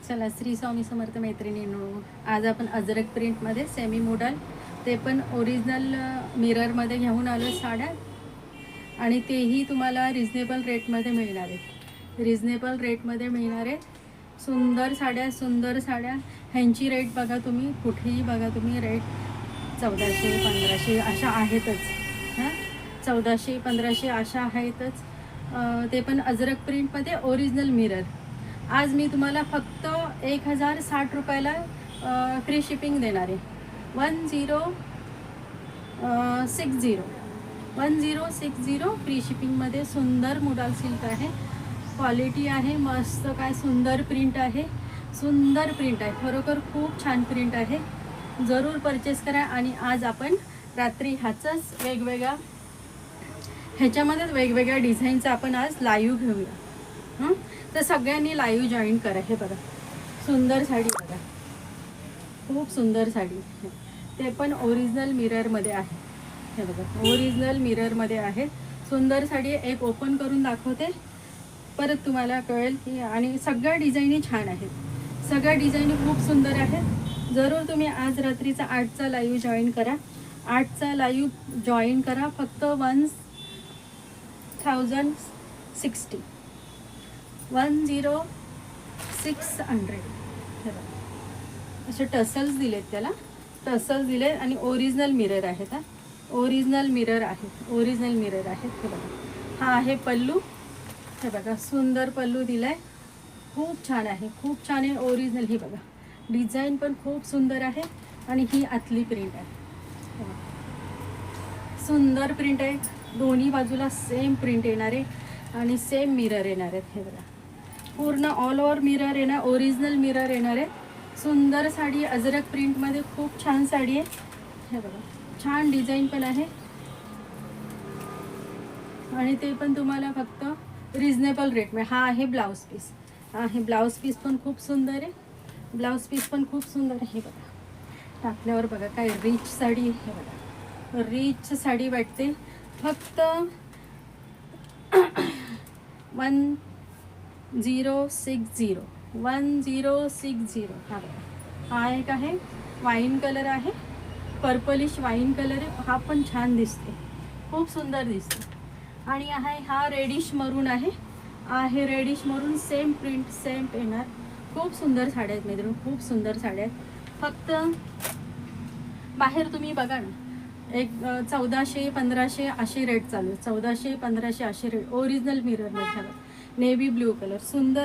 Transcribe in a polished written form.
चला श्री स्वामी समर्थ मैत्रिणींनो, आज आपण अजरक प्रिंटमध्ये सेमी मोडल ते पण ओरिजिनल मिररमध्ये घेऊन आलो साड्या, आणि तेही तुम्हाला रिजनेबल रेटमध्ये मिळणार आहे. रिजनेबल रेटमध्ये मिळणार आहे. सुंदर साड्या. ह्यांची रेट बघा तुम्ही, कुठेही बघा तुम्ही रेट 1400-1500 अशा आहेतच. हां, 1400-1500 अशा आहेतच. ते पण अजरक प्रिंटमध्ये ओरिजिनल मिरर. आज मी तुम्हाला फक्त 1060 रुपयाला फ्री शिपिंग देणार आहे. 1060 फ्री शिपिंगमध्ये सुंदर मोडाल सिल्क आहे. क्वालिटी आहे मस्त, काय सुंदर प्रिंट आहे. खरोखर खूप छान प्रिंट आहे. जरूर परचेस करा. आणि आज आपण रात्री ह्याच्यामध्येच वेगवेगळ्या डिझाईनचं आपण आज लाईव्ह घेऊया. तर सगळ्यांनी लाईव्ह जॉईन करा. हे बघा सुंदर साडी, बघा खूप सुंदर साडी. ते पण ओरिजिनल मिररमध्ये आहे. हे बघा ओरिजिनल मिररमध्ये आहे. सुंदर साडी. एक ओपन करून दाखवते, परत तुम्हाला कळेल की. आणि सगळ्या डिझाईनी छान आहेत. सगळ्या डिझाईनी खूप सुंदर आहेत. जरूर तुम्ही आज रात्रीचा 8चा लाईव्ह जॉईन करा. 8चा लाईव्ह जॉईन करा. फक्त 1600. असे टसल्स दिलेत, त्याला टसल्स दिले. आणि ओरिजिनल मिरर आहेत. ओरिजिनल मिरर आहेत. हे बघा, हा आहे पल्लू. हे बघा सुंदर पल्लू दिलाय. खूप छान आहे. ओरिजिनल. ही बघा डिझाईन पण खूप सुंदर आहे. आणि ही आतली प्रिंट आहे. सुंदर प्रिंट आहे. दोन्ही बाजूला सेम प्रिंट येणार आहे आणि सेम मिरर येणार आहेत. हे बघा पूर्ण ऑल ओव्हर मिरर येणार, ओरिजिनल मिरर येणार आहे. सुंदर साडी अजरक प्रिंटमध्ये खूप छान साडी आहे. हे बघा छान डिझाईन पण आहे. आणि ते पण तुम्हाला फक्त रिजनेबल रेट में. हा आहे ब्लाऊज पीस. ब्लाऊज पीस पण खूप सुंदर आहे. हे बघा टाकल्यावर बघा काय रिच साडी. हे बघा रिच साडी वाटते. फक्त 1060. हा एक आहे वाईन कलर आहे, पर्पलिश वाईन कलर आहे. हा पण छान दिसते, खूप सुंदर दिसते. आणि हा रेडिश मरून आहे. रेडिश मरून सेम प्रिंट सेम येणार. खूप सुंदर साड्या आहेत मित्रांनो, खूप सुंदर साड्या आहेत. फक्त बाहेर तुम्ही बघा ना, एक 1400-1500 असे रेट चालू आहे. 1400-1500 असे रेट. ओरिजिनल मिरर मध्ये नेव्ही ब्ल्यू कलर सुंदर.